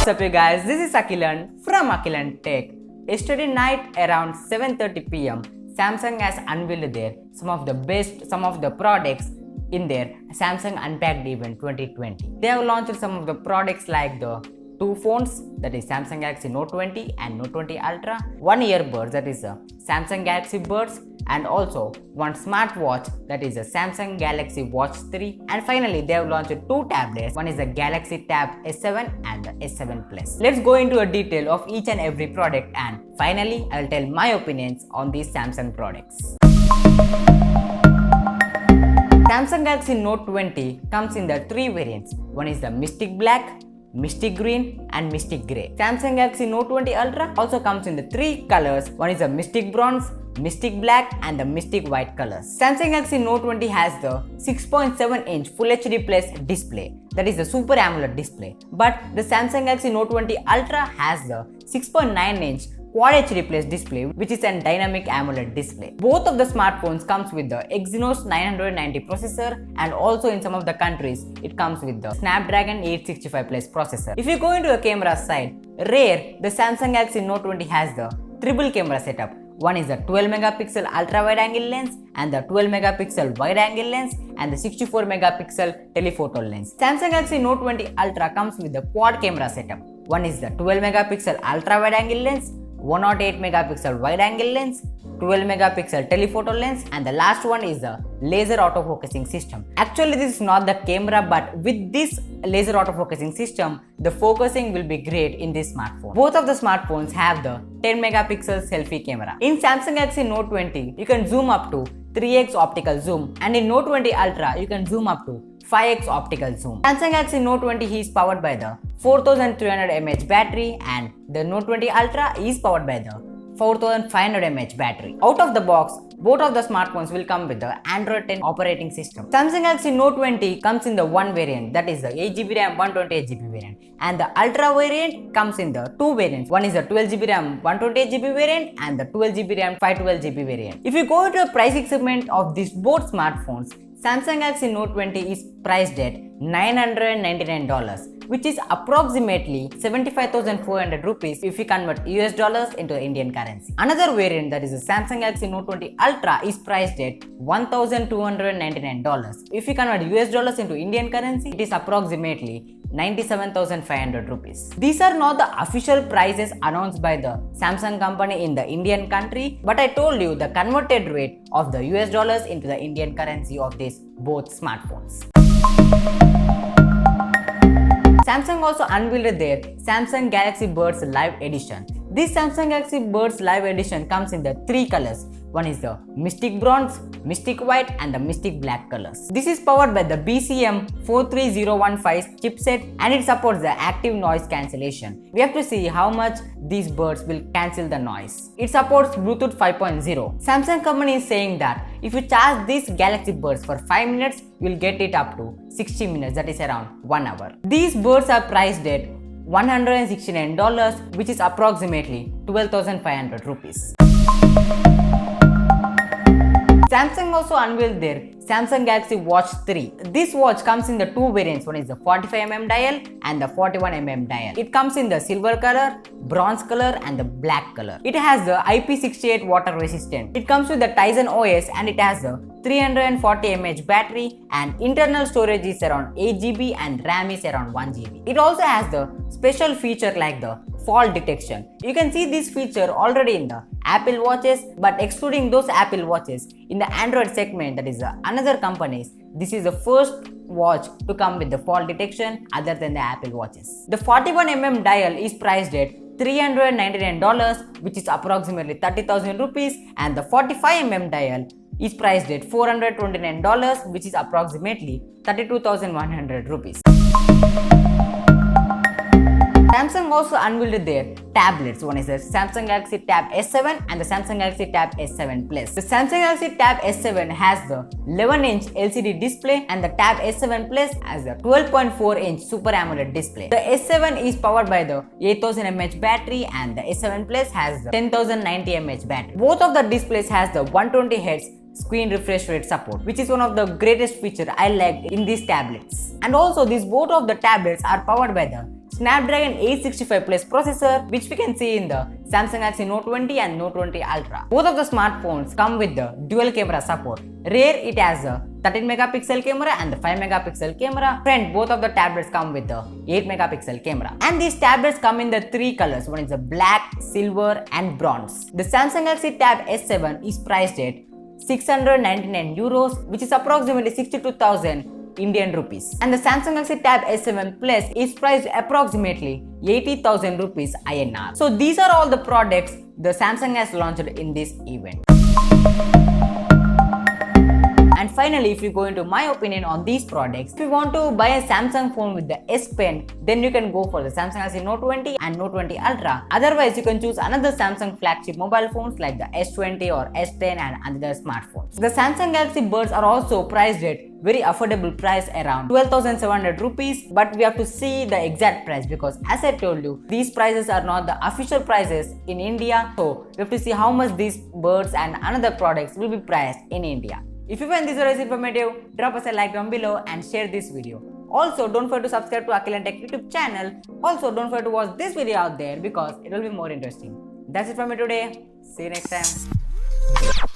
What's up you guys, this is Akilan from Akilan Tech. Yesterday night around 7:30 pm, Samsung has unveiled some of the products in their Samsung Unpacked Event 2020. They have launched some of the products like the two phones, that is Samsung Galaxy Note 20 and Note 20 Ultra, one earbud, that is a Samsung Galaxy Buds, and also one smartwatch, that is a Samsung Galaxy Watch 3, and finally they have launched two tablets, one is the Galaxy Tab S7 and the S7 Plus. Let's go into a detail of each and every product, and finally I will tell my opinions on these Samsung products. Samsung Galaxy Note 20 comes in the three variants. One is the Mystic Black, Mystic Green and Mystic Grey. Samsung Galaxy Note 20 Ultra also comes in the three colors. One is the Mystic Bronze, Mystic Black and the Mystic White colors. Samsung Galaxy Note 20 has the 6.7-inch Full HD Plus display, that is the Super AMOLED display. But the Samsung Galaxy Note 20 Ultra has the 6.9-inch Quad HD Plus display, which is a dynamic AMOLED display. Both of the smartphones comes with the Exynos 990 processor, and also in some of the countries it comes with the Snapdragon 865 Plus processor. If you go into the camera side, rear, the Samsung Galaxy Note 20 has the triple camera setup. One is the 12 megapixel ultra wide angle lens and the 12 megapixel wide angle lens and the 64 megapixel telephoto lens. Samsung Galaxy Note 20 Ultra comes with the quad camera setup. One is the 12 megapixel ultra wide angle lens, 108 megapixel wide angle lens, 12 megapixel telephoto lens, and the last one is the laser autofocusing system. Actually this is not the camera, but with this laser autofocusing system the focusing will be great in this smartphone. Both of the smartphones have the 10 megapixel selfie camera. In Samsung Galaxy Note 20 you can zoom up to 3x optical zoom, and in Note 20 Ultra you can zoom up to 5x optical zoom. Samsung Galaxy Note 20 is powered by the 4300 mAh battery, and the Note 20 Ultra is powered by the 4500 mAh battery. Out of the box, both of the smartphones will come with the Android 10 operating system. Samsung Galaxy Note 20 comes in the one variant, that is the 8GB RAM 128GB variant, and the Ultra variant comes in the two variants. One is the 12GB RAM 128GB variant and the 12GB RAM 512GB variant. If you go into the pricing segment of these both smartphones, Samsung Galaxy Note 20 is priced at $999, which is approximately 75,400 rupees if you convert US dollars into the Indian currency. Another variant, that is the Samsung Galaxy Note 20 Ultra, is priced at $1,299. If you convert US dollars into Indian currency, it is approximately 97,500 rupees. These are not the official prices announced by the Samsung company in the Indian country, but I told you the converted rate of the US dollars into the Indian currency of these both smartphones. Samsung also unveiled their Samsung Galaxy Buds Live Edition. This Samsung Galaxy Buds Live Edition comes in the three colors. One is the Mystic Bronze, Mystic White and the Mystic Black colors. This is powered by the BCM 43015 chipset, and it supports the active noise cancellation. We have to see how much these buds will cancel the noise. It supports Bluetooth 5.0. Samsung company is saying that if you charge these Galaxy Buds for 5 minutes, you will get it up to 60 minutes, that is around 1 hour. These buds are priced at $169, which is approximately 12,500 rupees. Samsung also unveiled their Samsung Galaxy Watch 3. This watch comes in the two variants. One is the 45mm dial and the 41mm dial. It comes in the silver color, bronze color and the black color. It has the IP68 water resistant. It comes with the Tizen OS, and it has the 340 mAh battery, and internal storage is around 8GB and RAM is around 1GB. It also has the special feature like the fall detection. You can see this feature already in the Apple watches, but excluding those Apple watches, in the Android segment, that is another companies, this is the first watch to come with the fall detection other than the Apple watches. The 41mm dial is priced at $399, which is approximately 30,000 rupees, and the 45mm dial is priced at $429, which is approximately 32,100 rupees. Samsung also unveiled their tablets. One is the Samsung Galaxy Tab S7 and the Samsung Galaxy Tab S7 Plus. The Samsung Galaxy Tab S7 has the 11-inch LCD display, and the Tab S7 Plus has the 12.4-inch Super AMOLED display. The S7 is powered by the 8000 mAh battery, and the S7 Plus has the 10,090 mAh battery. Both of the displays has the 120Hz screen refresh rate support, which is one of the greatest feature I liked in these tablets. And also these both of the tablets are powered by the Snapdragon 865 Plus processor, which we can see in the Samsung Galaxy Note 20 and Note 20 Ultra. Both of the smartphones come with the dual camera support. Rear, it has a 13 megapixel camera and the 5 megapixel camera. Front, both of the tablets come with the 8 megapixel camera. And these tablets come in the three colors. One is the black, silver and bronze. The Samsung Galaxy Tab S7 is priced at 699 euros, which is approximately 62,000 Indian rupees. And the Samsung Galaxy Tab S7 Plus is priced approximately 80,000 rupees INR. So these are all the products the Samsung has launched in this event. And finally, if you go into my opinion on these products, if you want to buy a Samsung phone with the S Pen, then you can go for the Samsung Galaxy Note 20 and Note 20 Ultra. Otherwise, you can choose another Samsung flagship mobile phones like the S20 or S10 and other smartphones. The Samsung Galaxy Buds are also priced at very affordable price around 12,700 rupees, but we have to see the exact price because as I told you, these prices are not the official prices in India. So we have to see how much these Buds and another products will be priced in India. If you find this video is informative, drop us a like down below and share this video. Also, don't forget to subscribe to Akhil and Tech YouTube channel. Also, don't forget to watch this video out there because it will be more interesting. That's it from me today. See you next time.